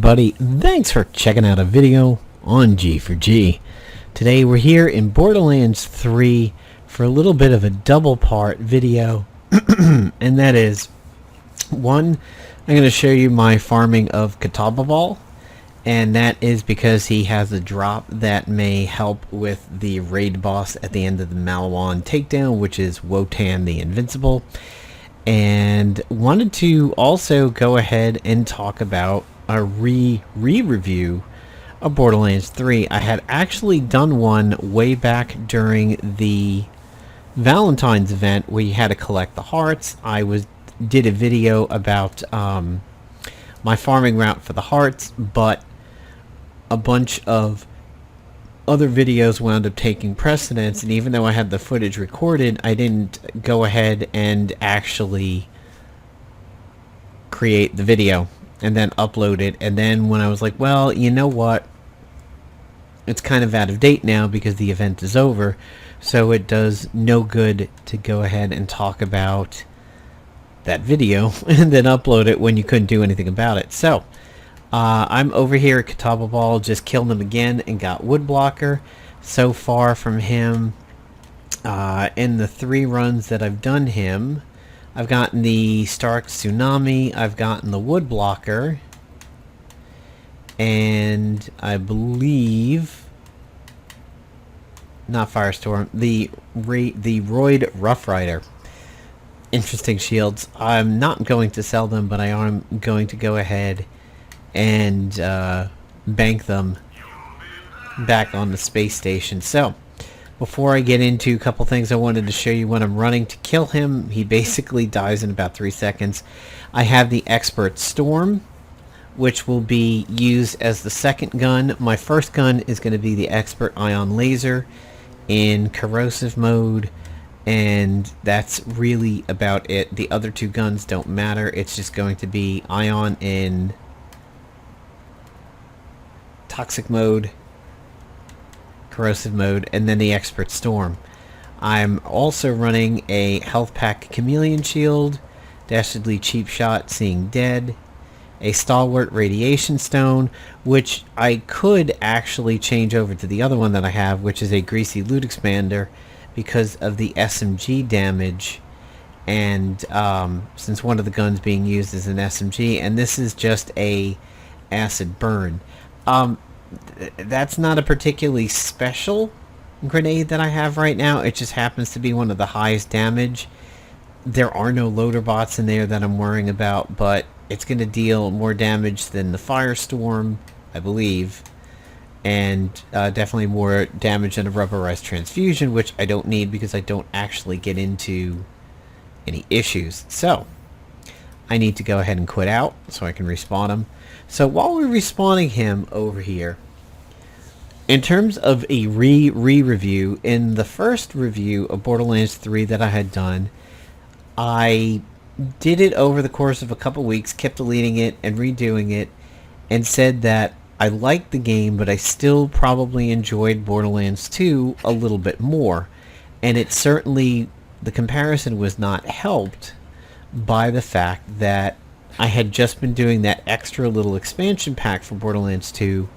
everybody, thanks for checking out a video on G4G. Today we're here in Borderlands 3 for a little bit of a double part video. And that is, one, I'm going to show you my farming of Katagawa Ball. And that is because he has a drop that may help with the raid boss at the end of the Maliwan takedown, which is Wotan the Invincible. And wanted to also go ahead and talk about a re-review of Borderlands 3. I had actually done one way back during the Valentine's event where you had to collect the hearts. I did a video about my farming route for the hearts, but a bunch of other videos wound up taking precedence, and even though I had the footage recorded, I didn't go ahead and actually create the video and then upload it. And then when I was like, well, you know what, it's kind of out of date now because the event is over, so it does no good to go ahead and talk about that video and then upload it when you couldn't do anything about it. So I'm over here at Katagawa Ball, just killed him again and got wood blocker. So far from him, in the 3 runs that I've done him, I've gotten the Stark Tsunami, I've gotten the wood blocker, and I believe, not Firestorm, the Roid Rough Rider. Interesting shields. I'm not going to sell them, but I am going to go ahead and bank them back on the space station. So before I get into a couple things, I wanted to show you when I'm running to kill him. He basically dies in about 3 seconds. I have the Expert Storm, which will be used as the second gun. My first gun is going to be the Expert Ion Laser in corrosive mode, and that's really about it. The other 2 guns don't matter. It's just going to be Ion in toxic mode, corrosive mode, and then the Expert Storm. I'm also running a health pack chameleon shield, dastardly cheap shot seeing dead, a stalwart radiation stone, which I could actually change over to the other one that I have, which is a greasy loot expander because of the SMG damage, and since one of the guns being used is an SMG, and this is just a acid burn. That's not a particularly special grenade that I have right now. It just happens to be one of the highest damage. There are no loader bots in there that I'm worrying about, but it's going to deal more damage than the Firestorm, I believe, and definitely more damage than a rubberized transfusion, which I don't need because I don't actually get into any issues. So I need to go ahead and quit out so I can respawn him. So while we're respawning him over here, in terms of a re-review, in the first review of Borderlands 3 that I had done, I did it over the course of a couple weeks, kept deleting it and redoing it, and said that I liked the game, but I still probably enjoyed Borderlands 2 a little bit more. And it certainly, the comparison was not helped by the fact that I had just been doing that extra little expansion pack for Borderlands 2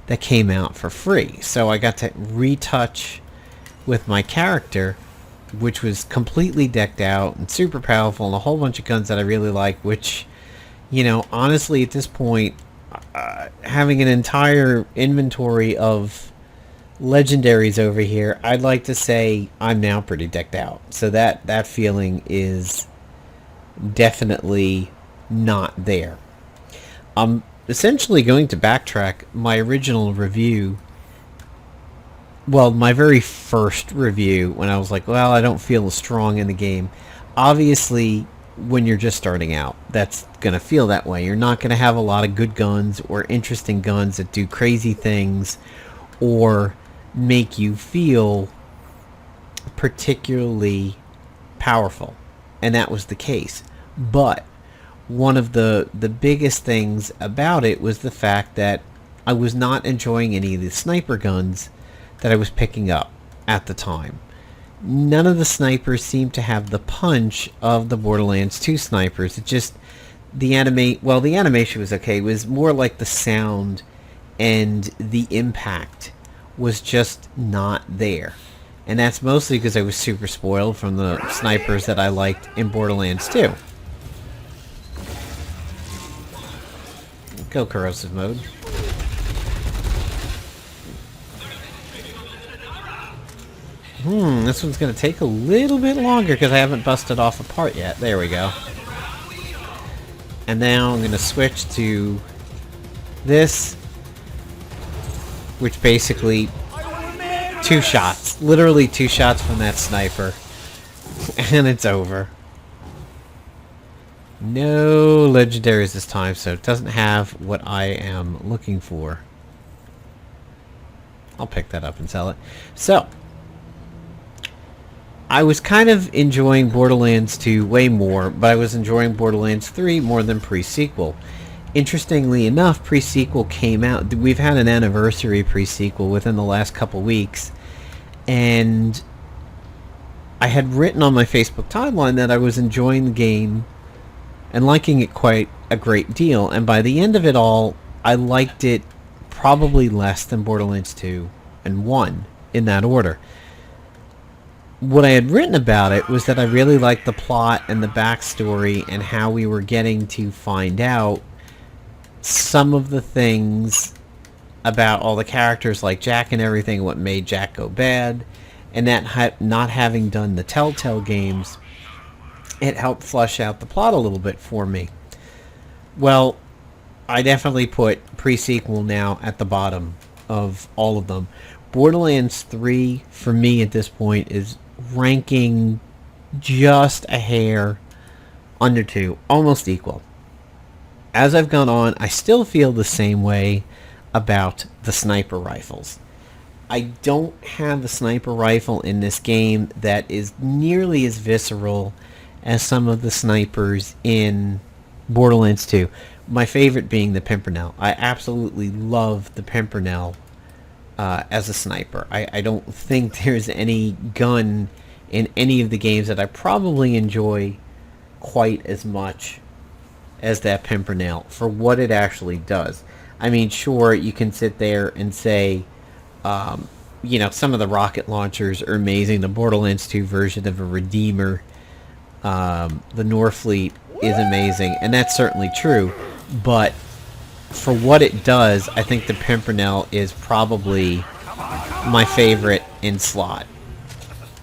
that came out for free. So I got to retouch with my character, which was completely decked out and super powerful and a whole bunch of guns that I really like, which, you know, honestly at this point, having an entire inventory of legendaries over here, I'd like to say I'm now pretty decked out. So that feeling is definitely not there. I'm essentially going to backtrack my original review. Well, my very first review, when I was like, well, I don't feel as strong in the game. Obviously, when you're just starting out, that's going to feel that way. You're not going to have a lot of good guns or interesting guns that do crazy things or make you feel particularly powerful. And that was the case. But one of the biggest things about it was the fact that I was not enjoying any of the sniper guns that I was picking up at the time. None of the snipers seemed to have the punch of the Borderlands 2 snipers. the animation was okay. It was more like the sound and the impact was just not there. And that's mostly because I was super spoiled from the snipers that I liked in Borderlands 2. Go corrosive mode. This one's going to take a little bit longer because I haven't busted off a part yet. There we go. And now I'm going to switch to this, which basically 2 shots. Literally 2 shots from that sniper. And it's over. No legendaries this time, so it doesn't have what I am looking for. I'll pick that up and sell it. So, I was kind of enjoying Borderlands 2 way more, but I was enjoying Borderlands 3 more than pre-sequel. Interestingly enough, pre-sequel came out. We've had an anniversary pre-sequel within the last couple weeks, and I had written on my Facebook timeline that I was enjoying the game and liking it quite a great deal, and by the end of it all, I liked it probably less than Borderlands 2 and 1, in that order. What I had written about it was that I really liked the plot and the backstory and how we were getting to find out some of the things about all the characters like Jack and everything, what made Jack go bad, and that not having done the Telltale games, it helped flush out the plot a little bit for me. Well, I definitely put pre-sequel now at the bottom of all of them. Borderlands 3, for me at this point, is ranking just a hair under 2, almost equal. As I've gone on, I still feel the same way about the sniper rifles. I don't have the sniper rifle in this game that is nearly as visceral as some of the snipers in Borderlands 2. My favorite being the Pimpernel. I absolutely love the Pimpernel as a sniper. I don't think there's any gun in any of the games that I probably enjoy quite as much as that Pimpernel for what it actually does. I mean, sure, you can sit there and say, some of the rocket launchers are amazing. The Borderlands 2 version of a Redeemer, the Norfleet is amazing, and that's certainly true, but for what it does, I think the Pimpernel is probably my favorite in slot.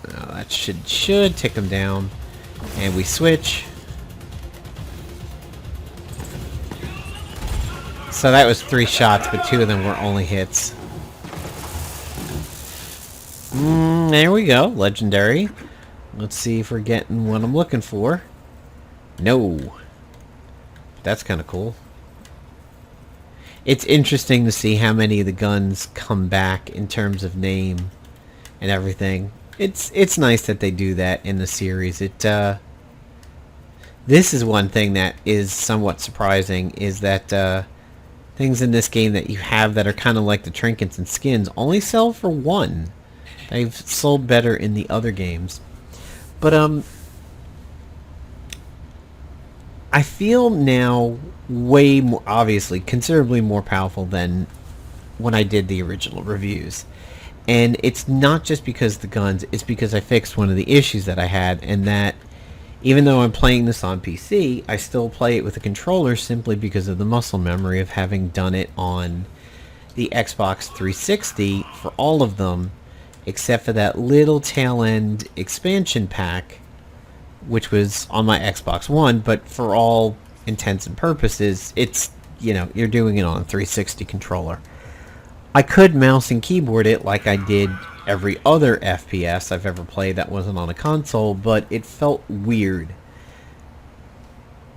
That should tick them down. And we switch. So that was 3 shots, but 2 of them were only hits. There we go. Legendary. Let's see if we're getting what I'm looking for. No. That's kind of cool. It's interesting to see how many of the guns come back in terms of name and everything. It's nice that they do that in the series. This is one thing that is somewhat surprising, is that things in this game that you have that are kind of like the trinkets and skins only sell for 1. They've sold better in the other games. But I feel now way more, obviously, considerably more powerful than when I did the original reviews. And it's not just because of the guns, it's because I fixed one of the issues that I had, and that even though I'm playing this on PC, I still play it with a controller simply because of the muscle memory of having done it on the Xbox 360 for all of them, except for that little tail end expansion pack, which was on my Xbox One, but for all intents and purposes, it's, you're doing it on a 360 controller. I could mouse and keyboard it like I did every other FPS I've ever played that wasn't on a console, but it felt weird.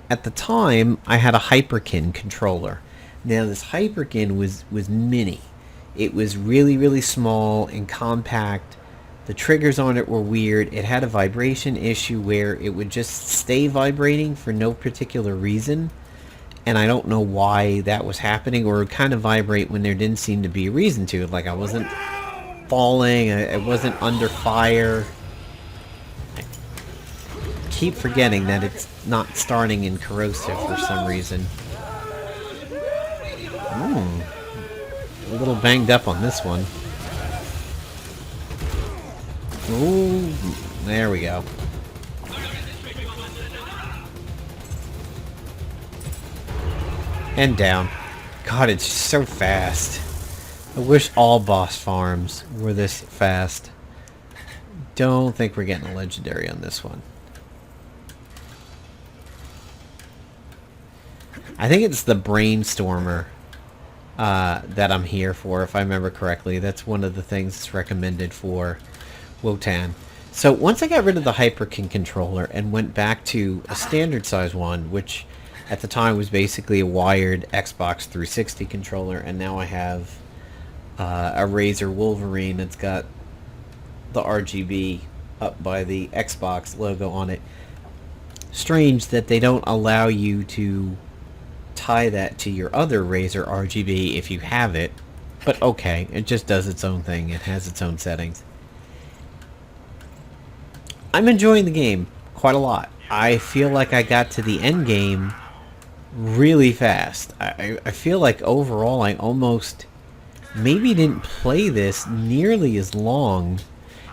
At the time, I had a Hyperkin controller. Now, this Hyperkin was mini. It was really, really small and compact. The triggers on it were weird. It had a vibration issue where it would just stay vibrating for no particular reason. And I don't know why that was happening, or it would kind of vibrate when there didn't seem to be a reason to. Like I wasn't falling, I wasn't under fire. keep forgetting that it's not starting in corrosive for some reason. A little banged up on this one. Ooh, there we go. And down. God, it's just so fast. I wish all boss farms were this fast. Don't think we're getting a legendary on this one. I think it's the Brainstormer that I'm here for, if I remember correctly. That's one of the things that's recommended for Wotan. So once I got rid of the Hyperkin controller and went back to a standard size one, which at the time was basically a wired Xbox 360 controller, and now I have a Razer Wolverine that's got the RGB up by the Xbox logo on it. Strange that they don't allow you to tie that to your other Razer RGB if you have it, but okay, it just does its own thing. It has its own settings. I'm enjoying the game quite a lot. I feel like I got to the end game really fast. I feel like overall I almost maybe didn't play this nearly as long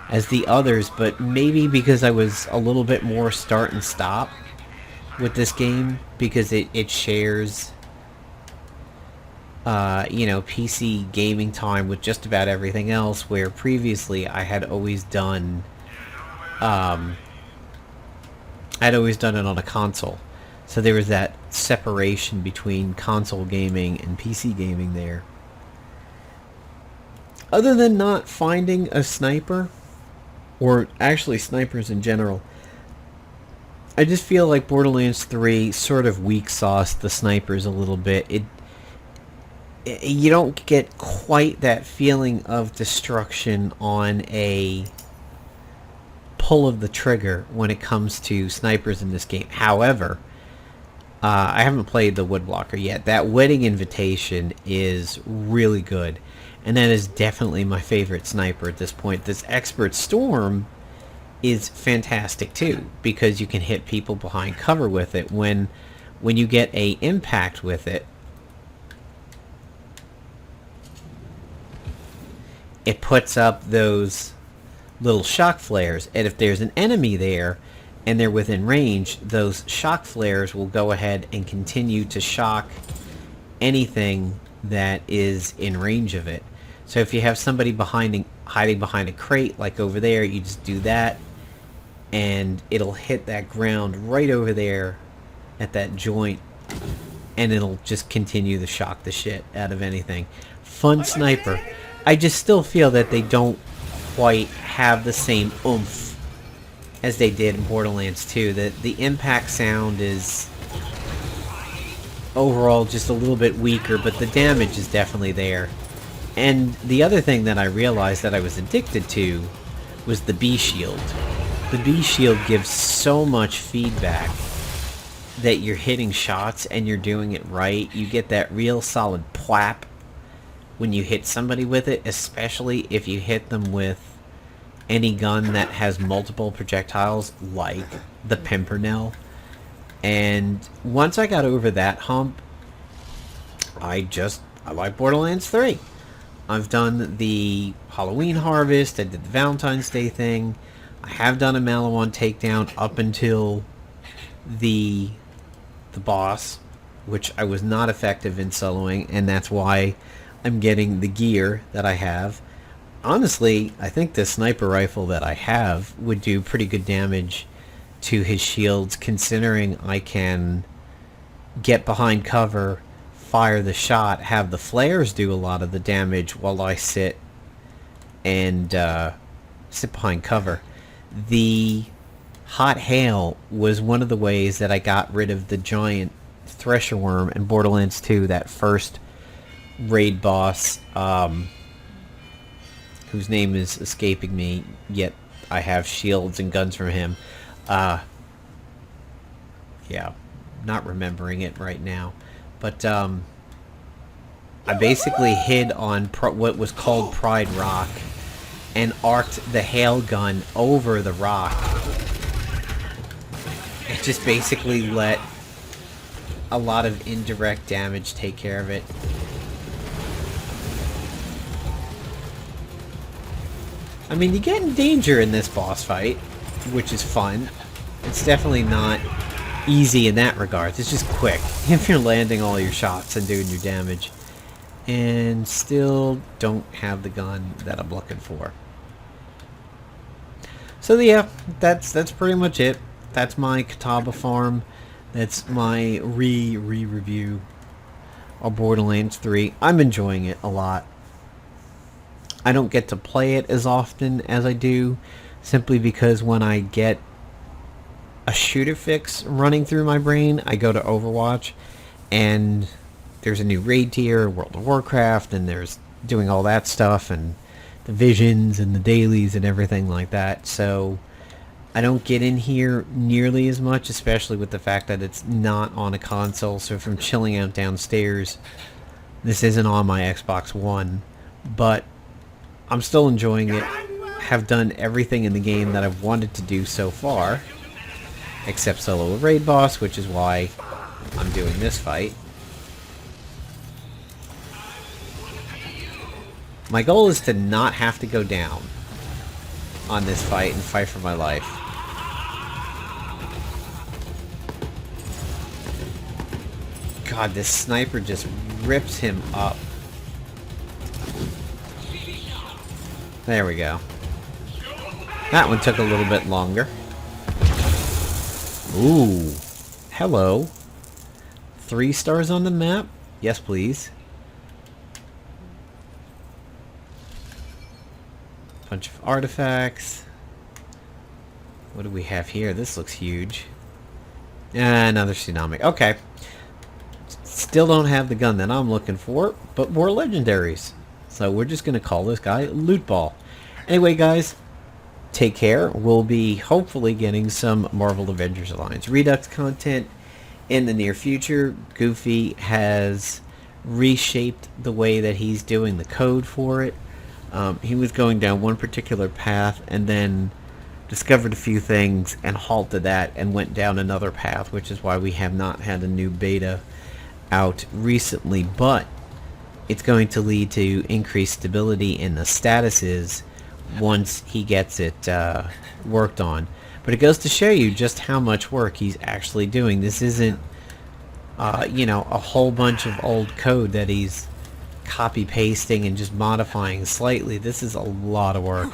as the others, but maybe because I was a little bit more start and stop with this game, because it shares PC gaming time with just about everything else, where previously I had always done it on a console. So there was that separation between console gaming and PC gaming there. Other than not finding a sniper, or actually snipers in general, I just feel like Borderlands 3 sort of weak sauced the snipers a little bit. You don't get quite that feeling of destruction on a pull of the trigger when it comes to snipers in this game. However, I haven't played the Woodblocker yet. That Wedding Invitation is really good, and that is definitely my favorite sniper at this point. This Expert Storm is fantastic too, because you can hit people behind cover with it. When you get a impact with it, it puts up those little shock flares, and if there's an enemy there and they're within range, those shock flares will go ahead and continue to shock anything that is in range of it. So if you have somebody hiding behind a crate, like over there, you just do that, and it'll hit that ground right over there at that joint, and it'll just continue to shock the shit out of anything. Fun sniper. I just still feel that they don't quite have the same oomph as they did in Borderlands 2. The impact sound is overall just a little bit weaker, but the damage is definitely there. And the other thing that I realized that I was addicted to was the B shield. The B shield gives so much feedback that you're hitting shots and you're doing it right. You get that real solid plap when you hit somebody with it, especially if you hit them with any gun that has multiple projectiles, like the Pimpernel. And once I got over that hump, I like Borderlands 3. I've done the Halloween Harvest, I did the Valentine's Day thing, I have done a Maliwan takedown up until the boss, which I was not effective in soloing, and that's why I'm getting the gear that I have. Honestly, I think the sniper rifle that I have would do pretty good damage to his shields, considering I can get behind cover, fire the shot, have the flares do a lot of the damage while I sit behind cover. The Hot Hail was one of the ways that I got rid of the giant Thresher Worm in Borderlands 2, that first raid boss, whose name is escaping me, yet I have shields and guns from him. Yeah, not remembering it right now. But I basically hid on what was called Pride Rock and arced the hail gun over the rock. just basically let a lot of indirect damage take care of it. I mean, you get in danger in this boss fight, which is fun. It's definitely not easy in that regard. It's just quick. If you're landing all your shots and doing your damage. And still don't have the gun that I'm looking for. So yeah, that's pretty much it. That's my Katagawa farm. That's my review of Borderlands 3. I'm enjoying it a lot. I don't get to play it as often as I do, simply because when I get a shooter fix running through my brain, I go to Overwatch, and there's a new raid tier, World of Warcraft, and there's doing all that stuff, and the visions and the dailies and everything like that. So I don't get in here nearly as much, especially with the fact that it's not on a console. So if I'm chilling out downstairs, this isn't on my Xbox One, but I'm still enjoying it. Have done everything in the game that I've wanted to do so far, except solo a raid boss, which is why I'm doing this fight. My goal is to not have to go down on this fight and fight for my life. God, this sniper just rips him up. There we go. That one took a little bit longer. Ooh. Hello. 3 stars on the map? Yes, please. Bunch of artifacts. What do we have here? This looks huge. Another tsunami. Okay. Still don't have the gun that I'm looking for, but more legendaries. So we're just going to call this guy Loot Ball. Anyway, guys, take care. We'll be hopefully getting some Marvel Avengers Alliance Redux content in the near future. Goofy has reshaped the way that he's doing the code for it. He was going down one particular path and then discovered a few things and halted that and went down another path, which is why we have not had a new beta out recently. But it's going to lead to increased stability in the statuses once he gets it worked on. But it goes to show you just how much work he's actually doing. This isn't, you know, a whole bunch of old code that he's copy pasting and just modifying slightly. This is a lot of work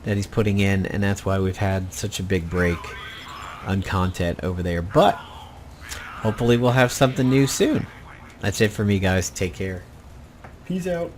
that he's putting in, and that's why we've had such a big break on content over there. But hopefully we'll have something new soon. That's it for me, guys. Take care. Peace out.